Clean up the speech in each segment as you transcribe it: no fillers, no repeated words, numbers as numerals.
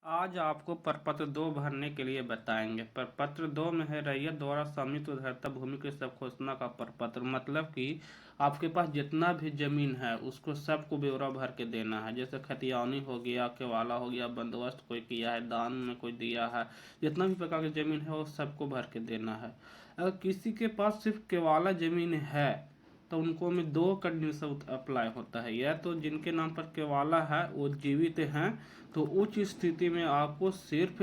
आज आपको प्रपत्र 2 भरने के लिए बताएंगे। प्रपत्र 2 में है रैयत द्वारा स्वामित्व उधारता भूमि की सब घोषणा का प्रपत्र। मतलब कि आपके पास जितना भी जमीन है उसको सबको ब्यौरा भर के देना है। जैसे खतियानी हो गया, केवाला हो गया, बंदोबस्त कोई किया है, दान में कोई दिया है, जितना भी प्रकार की जमीन है वो सबको भर के देना है। अगर किसी के पास सिर्फ केवाला जमीन है तो उनको में 2 कंडीशन अप्लाई होता है। या तो जिनके नाम पर केवाला है वो जीवित हैं, तो उच्च स्थिति में आपको सिर्फ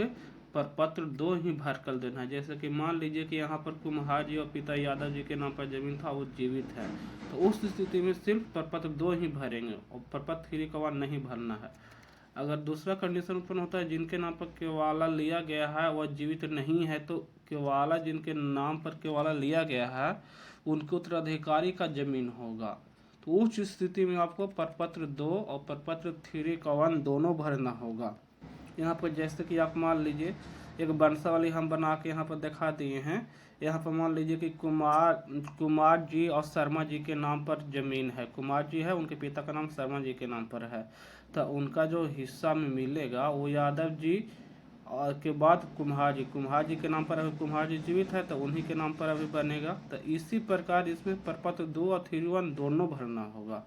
प्रपत्र 2 ही भर कर देना है। जैसे कि मान लीजिए कि यहाँ पर कुम्हार जी और पिता यादव जी के नाम पर जमीन था, वो जीवित है, तो उस स्थिति में सिर्फ प्रपत्र 2 ही भरेंगे और प्रपत्र 3 का नहीं भरना है। अगर दूसरा कंडीशन उत्पन्न होता है जिनके नाम पर केवाला लिया गया है वह जीवित नहीं है, तो केवाला जिनके नाम पर केवाला लिया गया है उनके उत्तराधिकारी का जमीन होगा। तो उस स्थिति में आपको प्रपत्र 2 और प्रपत्र 3 का 1 दोनों भरना होगा। यहाँ पर जैसे कि आप मान लीजिए एक वंशावली हम बना के यहाँ पर दिखा दिए हैं। यहाँ पर मान लीजिए कि कुमार जी और शर्मा जी के नाम पर जमीन है। कुमार जी है, उनके पिता का नाम शर्मा जी के नाम पर है, तो उनका जो हिस्सा में मिलेगा वो यादव जी और के बाद कुम्हार जी के नाम पर अभी कुम्हार जी जीवित है तो उन्हीं के नाम पर अभी बनेगा। तो इसी प्रकार इसमें प्रपत्र 2 और 3-1 दोनों भरना होगा।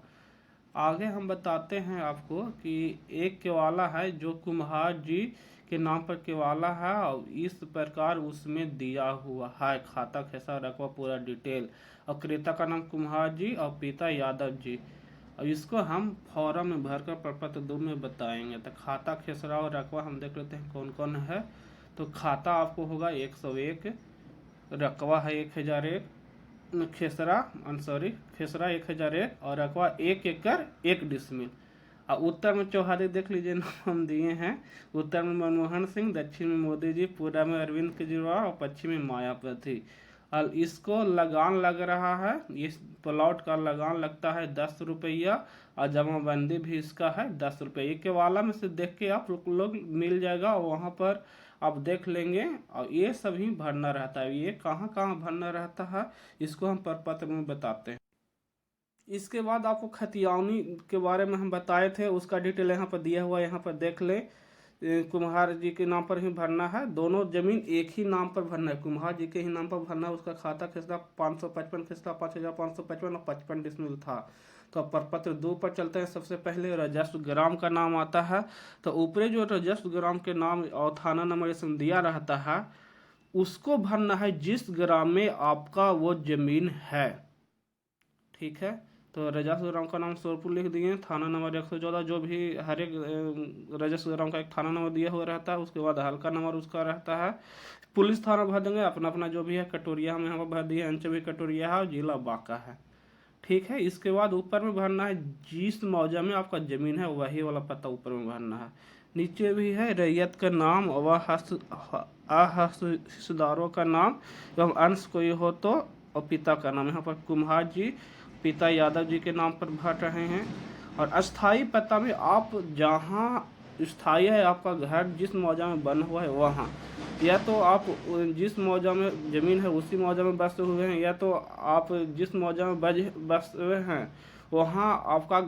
आगे हम बताते हैं आपको कि एक केवाला है जो कुम्हार जी के नाम पर केवाला है और इस प्रकार उसमें दिया हुआ है खाता खेसा रकबा पूरा डिटेल, और क्रेता का नाम कुम्हार जी और पिता यादव जी। अब इसको हम फॉर्म में भरकर प्रपत्र 2 में बताएंगे। तो खाता खेसरा और रकबा हम देख लेते हैं कौन कौन है। तो खाता आपको होगा 101, रकबा है 1001, खेसरा खेसरा 1001 और रकबा 1 एकड़ 1 डिसमिल। और उत्तर में चौहादी देख लीजिए नाम हम दिए हैं। उत्तर में मनमोहन सिंह, दक्षिण में मोदी जी, पूर्व में अरविंद केजरीवाल और पश्चिम में मायावती। और इसको लगान लग रहा है, इस प्लॉट का लगान लगता है 10 रुपया और जमाबंदी भी इसका है 10 रुपये। के वाला में से देख के आप लोग मिल जाएगा, वहाँ पर आप देख लेंगे। और ये सभी भरना रहता है। ये कहाँ कहाँ भरना रहता है इसको हम प्रपत्र में बताते हैं। इसके बाद आपको खतियानी के बारे में हम बताए थे, उसका डिटेल यहाँ पर दिया हुआ है, यहाँ पर देख ले। कुम्हार जी के नाम पर ही भरना है, दोनों जमीन एक ही नाम पर भरना है, कुम्हार जी के ही नाम पर भरना है। उसका खाता खिसका 555 खिसका 5555 और 55 डिसमिल था। तो अब प्रपत्र 2 पर चलते हैं। सबसे पहले राजस्व ग्राम का नाम आता है। तो ऊपरी जो राजस्व ग्राम के नाम और थाना नंबर इसमें दिया रहता है उसको भरना है जिस ग्राम में आपका वो जमीन है। ठीक है, तो राजस्व ग्राम का नाम सोरपुर लिख दिए, थाना नंबर 114, जो भी हर एक राजस्व ग्राम का एक थाना नंबर दिया हुआ रहता है, उसके बाद हल्का नंबर उसका रहता है। पुलिस थाना भर देंगे अपना अपना जो भी है। कटोरिया हम यहाँ पर भर दिए, अंच भी कटोरिया है और जिला बांका है। ठीक है, इसके बाद ऊपर में भरना है जिस मौजा में आपका जमीन है वही वाला पता ऊपर में भरना है। नीचे भी है रैयत का नाम व हिस्सेदारों का नाम एवं अंश कोई हो तो, और पिता का नाम। यहाँ पर कुम्हार जी पिता यादव जी के नाम पर भर रहे हैं। और अस्थाई पता में आप जहाँ स्थायी है आपका घर जिस मौजा में बना हुआ है वहाँ, या तो आप जिस मौजा में ज़मीन है उसी मौजा में बसे हुए हैं, या तो आप जिस मौजा में बस हुए हैं वहाँ आपका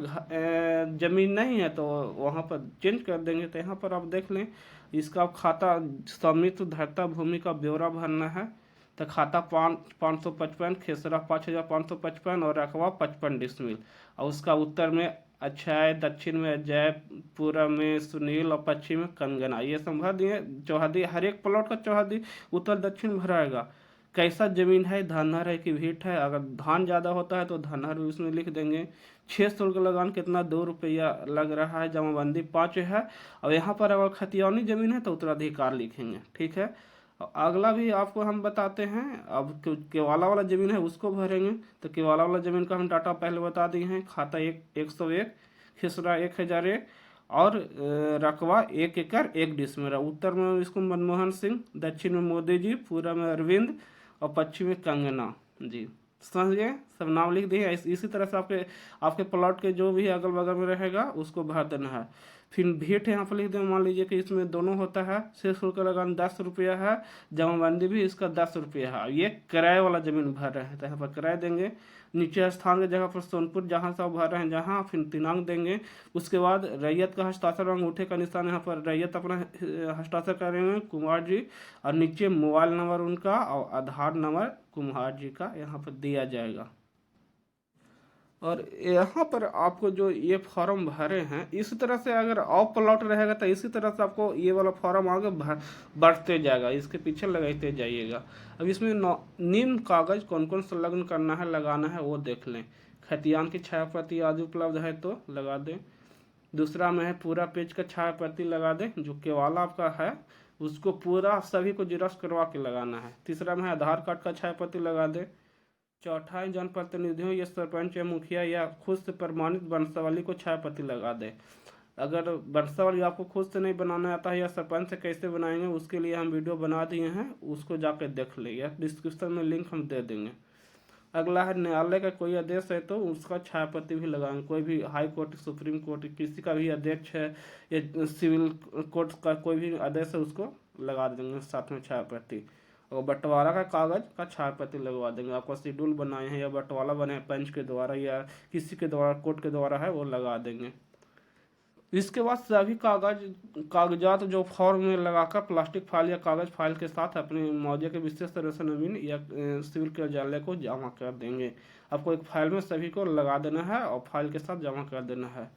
ज़मीन नहीं है तो वहाँ पर चेंज कर देंगे। तो यहाँ पर आप देख लें, इसका खाता स्वामित्व धरता भूमि का ब्यौरा भरना है। तो खाता 555, खेसरा 5555 और रकबा 55 डिसमिल। और उसका उत्तर में अक्षय, दक्षिण में अजय, पूर्व में सुनील और पश्चिम में कंगना। ये सब भर दिए। चौहदी हर एक प्लॉट का चौहदी उत्तर दक्षिण भराएगा। कैसा जमीन है, धनहर है कि भीट है। अगर धान ज़्यादा होता है तो धनहर भी उसमें लिख देंगे। 6 शुल्क लगान कितना 2 रुपया लग रहा है, जमाबंदी 5 है। और यहाँ पर अगर खतियानी जमीन है तो उत्तराधिकार लिखेंगे। ठीक है, अगला भी आपको हम बताते हैं। अब केवाला वाला ज़मीन है उसको भरेंगे। तो केवाला वाला ज़मीन का हम डाटा पहले बता दिए हैं। खाता 101, खिसरा 1001 और रकबा 1 एकड़ 1 डिसमिल। उत्तर में इसको मनमोहन सिंह, दक्षिण में मोदी जी, पूर्व में अरविंद और पश्चिम में कंगना जी। समझ गए, सब नाम लिख दिए। इसी तरह से आपके प्लॉट के जो भी अगल बगल में रहेगा उसको भर देना है। फिर भेंट यहाँ पर लिख दें, मान लीजिए कि इसमें दोनों होता है, शेष शुल्क लगान 10 रुपया है, जमाबंदी भी इसका 10 रुपया है। ये किराए वाला जमीन भर रहे हैं तो यहाँ पर किराया देंगे। नीचे स्थान की जगह पर सोनपुर जहाँ से आप भर रहे हैं जहाँ, फिर दिनांक देंगे। उसके बाद रैयत का हस्ताक्षर, अंगूठे का निशान, यहाँ पर रैयत अपना हस्ताक्षर करेंगे कुमार जी, और नीचे मोबाइल नंबर उनका और आधार नंबर कुम्हार जी का यहाँ पर दिया जाएगा। और यहाँ पर आपको जो ये फॉर्म भरे हैं इसी तरह से अगर ऑफ प्लॉट रहेगा तो इसी तरह से आपको ये वाला फॉर्म आगे बढ़ते जाएगा, इसके पीछे लगाते जाइएगा। अब इसमें निम्न कागज कौन कौन संलग्न करना है, लगाना है, वो देख लें। खतियान की छाया प्रति आदि उपलब्ध है तो लगा दें। दूसरा में है पूरा पेज का छाया प्रति लगा दें, जो केवाला आपका है उसको पूरा सभी को जिरॉक्स करवा के लगाना है। तीसरा में है आधार कार्ड का छाया प्रति लगा दें। चौथा है जनप्रतिनिधियों या सरपंच या मुखिया या खुद से प्रमाणित वंशावली को छाया प्रति लगा दें। अगर वंशावली आपको खुद से नहीं बनाना आता है या सरपंच से कैसे बनाएंगे उसके लिए हम वीडियो बना दिए हैं, उसको जाकर देख ले, या डिस्क्रिप्शन में लिंक हम दे देंगे। अगला है न्यायालय का कोई आदेश है तो उसका छाया प्रति भी लगाएंगे। कोई भी हाई कोर्ट, सुप्रीम कोर्ट, किसी का भी आदेश है या सिविल कोर्ट का कोई भी आदेश है उसको लगा देंगे साथ में छाया प्रति। और बंटवारा का कागज का छाया प्रति लगवा देंगे। आपको शेड्यूल बनाए हैं या बंटवारा बने हैं पंच के द्वारा या किसी के द्वारा, कोर्ट के द्वारा है, वो लगा देंगे। इसके बाद सभी कागजात जो फॉर्म में लगाकर प्लास्टिक फाइल या कागज फाइल के साथ अपने मौजे के विशेष सर्वेक्षण अमीन या सिविल कार्यालय को जमा कर देंगे। आपको एक फाइल में सभी को लगा देना है और फाइल के साथ जमा कर देना है।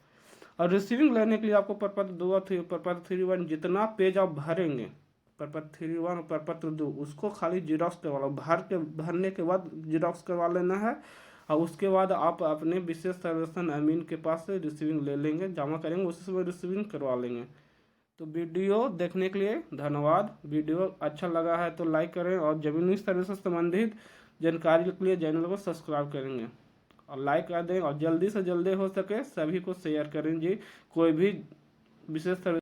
और रिसीविंग लेने के लिए आपको प्रपत्र 2 और प्रपत्र 3-1 जितना पेज आप भरेंगे, प्रपत्र 3-1 और प्रपत्र 2 उसको खाली जीरोक्स करवा लो। भरने के बाद जीरोक्स करवा लेना है और उसके बाद आप अपने विशेष सर्वेक्षण अमीन के पास से रिसीविंग ले लेंगे, जमा करेंगे, उसी समय रिसीविंग करवा लेंगे। तो वीडियो देखने के लिए धन्यवाद। वीडियो अच्छा लगा है तो लाइक करें और जमीनी सर्वे से संबंधित जानकारी के लिए चैनल को सब्सक्राइब करेंगे और लाइक कर दें और जल्दी से जल्दी हो सके सभी को शेयर करें जी। कोई भी विशेष सर्वे